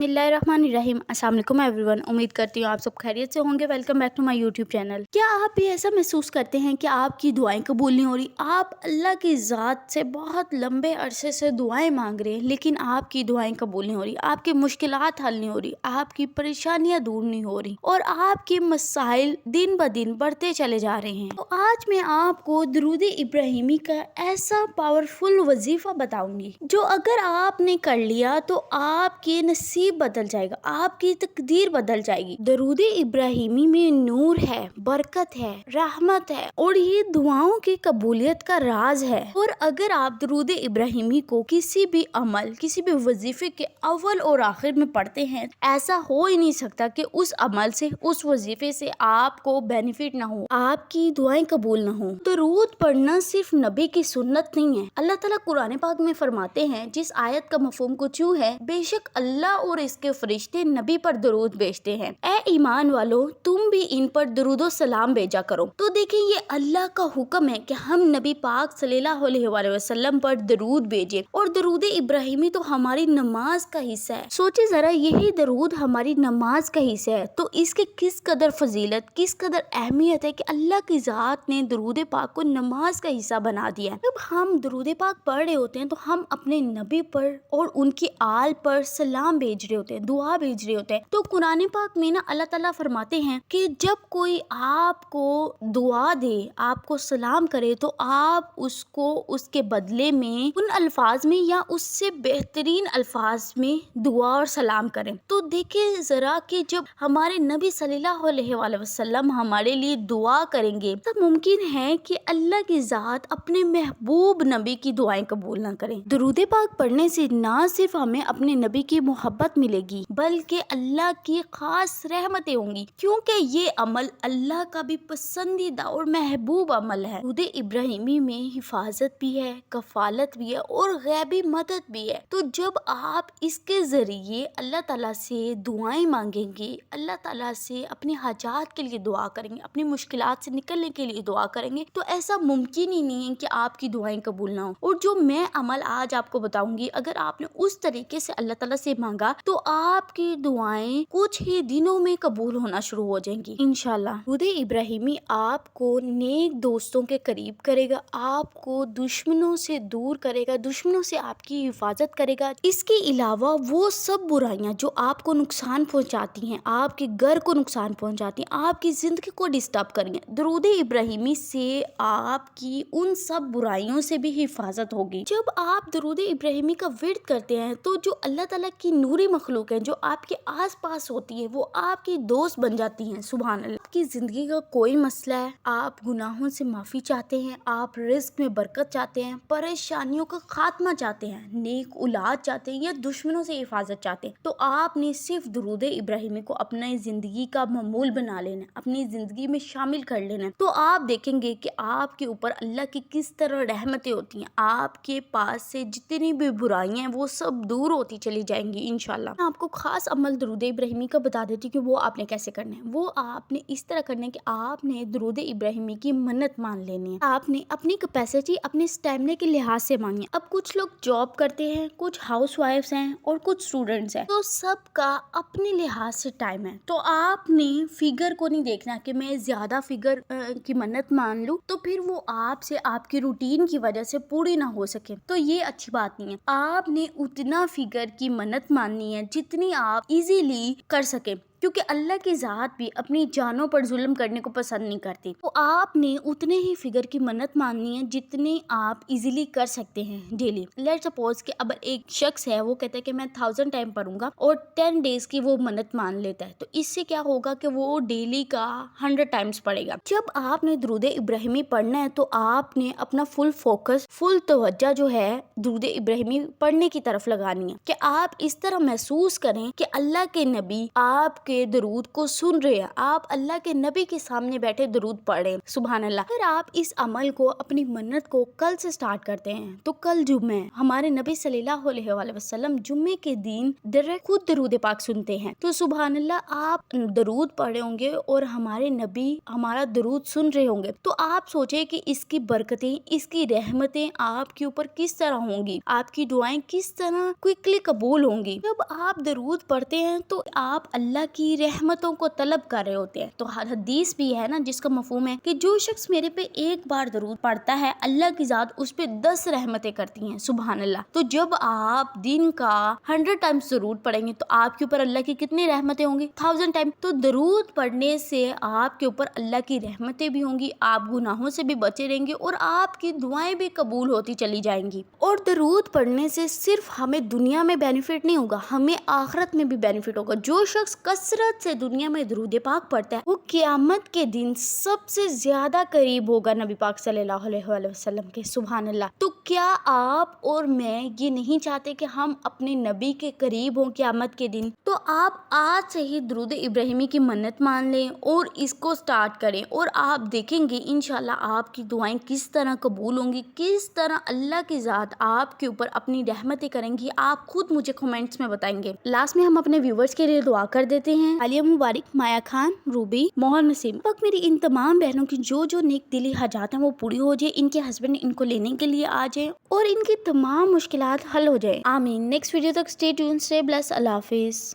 बिस्मिल्लाहिर्रहमानिर्रहीम। अस्सलाम वालेकुम एवरीवन। उम्मीद करती हूँ आप सब खैरियत से होंगे। Welcome back to my YouTube channel. क्या आप भी ऐसा महसूस करते हैं कि आपकी दुआएं कबूल नहीं हो रही? आप अल्लाह की ज़ात से बहुत लंबे अरसे से दुआएं मांग रहे हैं, लेकिन आपकी दुआएं कबूल नहीं हो रही, आपकी मुश्किलात हल नहीं हो रही, आपकी परेशानियां दूर नहीं हो रही और आपके मसाइल दिन ब दिन बढ़ते चले जा रहे हैं। तो आज मैं आपको दुरूद इब्राहिमी का ऐसा पावरफुल वजीफा बताऊंगी जो अगर आपने कर लिया तो आपके नसीब बदल जाएगा, आपकी तकदीर बदल जाएगी। दरूद इब्राहिमी में नूर है, बरकत है, रहमत है और ये दुआओं की कबूलियत का राज है। और अगर आप दरूद इब्राहिमी को किसी भी अमल, किसी भी वजीफे के अव्वल और आखिर में पढ़ते हैं, ऐसा हो ही नहीं सकता कि उस अमल से, उस वजीफे से आपको बेनिफिट ना हो, आपकी दुआएं कबूल ना हो। दरूद पढ़ना सिर्फ नबी की सुन्नत नहीं है। अल्लाह ताला कुरान पाक में फरमाते हैं, जिस आयत का मफहूम कुछ यूं है, बेशक अल्लाह और इसके फरिश्ते नबी पर दरूद भेजते हैं, ए ईमान वालों तुम भी इन पर दरूदो सलाम भेजा करो। तो देखिए, ये अल्लाह का हुक्म है कि हम नबी पाक सल्लल्लाहु अलैहि वसल्लम पर दरूद भेजें। और दरूद इब्राहिमी तो हमारी नमाज का हिस्सा है। सोचिए जरा, यही दरूद हमारी नमाज का हिस्सा है तो इसकी किस कदर फजीलत, किस कदर अहमियत है कि अल्लाह की जात ने दरूद पाक को नमाज का हिस्सा बना दिया है। जब हम दरूद पाक पढ़ रहे होते हैं तो हम अपने नबी पर और उनकी आल पर सलाम भेज रहे होते हैं, दुआ भेज रहे होते हैं। तो कुरान पाक में ना अल्लाह ताला फरमाते हैं कि जब कोई आपको दुआ दे, आपको सलाम करे, तो आप उसको उसके बदले में उन अल्फाज में या उससे बेहतरीन अल्फाज में दुआ और सलाम करें। तो देखिए जरा कि जब हमारे नबी सल्लल्लाहु अलैहि वसल्लम हमारे लिए दुआ करेंगे, तब मुमकिन है कि अल्लाह की जात अपने महबूब नबी की दुआएं कबूल ना करें। दरूद पाक पढ़ने से ना सिर्फ हमें अपने नबी की मोहब्बत मिलेगी, बल्कि अल्लाह की खास रहमतें होंगी, क्योंकि ये अमल अल्लाह का भी पसंदीदा और महबूब अमल है। दरूद इब्राहिमी में हिफाजत भी है, कफालत भी है और गैबी मदद भी है। तो जब आप इसके जरिए अल्लाह ताला से दुआएं मांगेंगे, अल्लाह ताला से अपने हाजात के लिए दुआ करेंगे, अपनी मुश्किलात से निकलने के लिए दुआ करेंगे, तो ऐसा मुमकिन ही नहीं है कि आपकी दुआएं कबूल ना हो। और जो मैं अमल आज आपको बताऊंगी, अगर आपने उस तरीके से अल्लाह ताला से मांगा तो आपकी दुआएं कुछ ही दिनों में कबूल होना शुरू हो जाएंगी इंशाल्लाह। दरूद इब्राहिमी आपको नेक दोस्तों के करीब करेगा, आपको दुश्मनों से दूर करेगा, दुश्मनों से आपकी हिफाजत करेगा। इसके अलावा वो सब बुराइयां जो आपको नुकसान पहुंचाती हैं, आपके घर को नुकसान पहुंचाती हैं, आपकी जिंदगी को डिस्टर्ब करेंगे, दरूद इब्राहिमी से आपकी उन सब बुराइयों से भी हिफाजत होगी। जब आप दरूद इब्राहिमी का विर्द करते हैं तो जो अल्लाह ताला की नूरी मखलूक है, जो आपके आस पास होती है, वो आपकी दोस्त बन जाती हैं। सुभान अल्लाह। आपकी जिंदगी का कोई मसला है, आप गुनाहों से माफी चाहते हैं, आप रिस्क में बरकत चाहते हैं, परेशानियों का खात्मा चाहते हैं, नेक औलाद चाहते हैं या दुश्मनों से हिफाजत चाहते हैं, तो आपने सिर्फ दरूद इब्राहिमी को अपनी जिंदगी का मामूल बना लेना, अपनी जिंदगी में शामिल कर लेना। तो आप देखेंगे कि आपके ऊपर अल्लाह की किस तरह रहमतें होती हैं, आपके पास से जितनी भी बुराइयां हैं वो सब दूर होती चली जाएंगी इंशाल्लाह। मैं आपको खास अमल दरूद इब्राहिमी का बता देती हूँ कि वो आपने कैसे करना है। वो आपने इस तरह करना है कि आपने दरूद इब्राहिमी की मन्नत मान लेनी है। आपने अपनी कैपेसिटी, अपने स्टैमिना के लिहाज से मांगी। अब कुछ लोग जॉब करते हैं, कुछ हाउस वाइफ्स हैं और कुछ स्टूडेंट्स हैं, तो सबका अपने लिहाज से टाइम है। तो आपने फिगर को नहीं देखना कि मैं ज्यादा फिगर की मन्नत मान लूं तो फिर वो आपसे आपकी रूटीन की वजह से पूरी ना हो सके, तो ये अच्छी बात नहीं है। आपने उतना फिगर की मन्नत माननी है जितनी आप इजीली कर सके, क्योंकि अल्लाह की जात भी अपनी जानों पर जुल्म करने को पसंद नहीं करती। तो आपने उतने ही फिगर की मन्नत माननी है जितने आप इजीली कर सकते हैं डेली। लेट्स सपोज कि अब एक शख्स है, वो कहता है कि मैं 1000 टाइम पढ़ूंगा और 10 डेज की वो मन्नत मान लेता है, तो इससे क्या होगा कि वो डेली का 100 टाइम्स पढ़ेगा। जब आपने दरूद इब्राहिमी पढ़ना है तो आपने अपना फुल फोकस, फुल तवज्जो जो है दरूद इब्राहिमी पढ़ने की तरफ लगानी है, कि आप इस तरह महसूस करें कि अल्लाह के नबी आपके आपके दरूद को सुन रहे हैं, आप अल्लाह के नबी के सामने बैठे दरूद पढ़ रहे हैं। सुभान अल्लाह। अगर आप इस अमल को, अपनी मन्नत को कल से स्टार्ट करते हैं तो कल जुम्मे है, हमारे नबी सल्लल्लाहु अलैहि वसल्लम जुम्मे के दिन डायरेक्ट खुद दरूद पाक सुनते हैं। तो सुभान अल्लाह, आप दरूद पढ़े होंगे और हमारे नबी हमारा दरूद सुन रहे होंगे, तो आप सोचे कि इसकी बरकतें, इसकी रहमतें आपके ऊपर किस तरह होंगी, आपकी दुआएं किस तरह क्विकली कबूल होंगी। जब आप दरूद पढ़ते हैं तो आप अल्लाह की रहमतों को तलब कर रहे होते हैं। तो हदीस भी है ना जिसका मफहूम है कि जो शख्स मेरे पे एक बार दरूद पढ़ता है, अल्लाह की जात उस पे 10 रहमतें करती हैं। सुभान अल्लाह। तो जब आप दिन का 100 टाइम्स दरूद पढ़ेंगे तो आपके ऊपर अल्लाह की कितनी रहमतें होंगी? 1000 टाइम। तो दरूद पढ़ने से आपके ऊपर अल्लाह की रहमतें भी होंगी, आप गुनाहों से भी बचे रहेंगे और आपकी दुआएं भी कबूल होती चली जाएंगी। और दरूद पढ़ने से सिर्फ हमें दुनिया में बेनिफिट नहीं होगा, हमें आखिरत में भी बेनिफिट होगा। जो शख्स कसरत से दुनिया में दरूद पाक पढ़ता है वो क़यामत के दिन सबसे ज्यादा करीब होगा नबी पाक सल्लल्लाहु अलैहि वसल्लम के। सुभान अल्लाह। तो क्या आप और मैं ये नहीं चाहते कि हम अपने नबी के करीब हों क़यामत के दिन? तो आप आज से ही दरूद इब्राहिमी की मन्नत मान लें और इसको स्टार्ट करें और आप देखेंगे इंशाल्लाह आपकी दुआएं किस तरह कबूल होंगी, किस तरह अल्लाह की जात आपके ऊपर अपनी रहमतें करेंगी। आप खुद मुझे कमेंट्स में बताएंगे। लास्ट में हम अपने व्यूवर्स के लिए दुआ कर देते हैं। आलिया मुबारक, माया खान, रूबी, मोहन नसीम, वक्त मेरी इन तमाम बहनों की जो नेक दिली हाजात हैं वो पूरी हो जाए, इनके हस्बैंड इनको लेने के लिए आ जाए और इनकी तमाम मुश्किलात हल हो जाए। आमीन। नेक्स्ट वीडियो तक स्टे ट्यून्ड, स्टे ब्लेस्ड। अल्लाह हाफिज।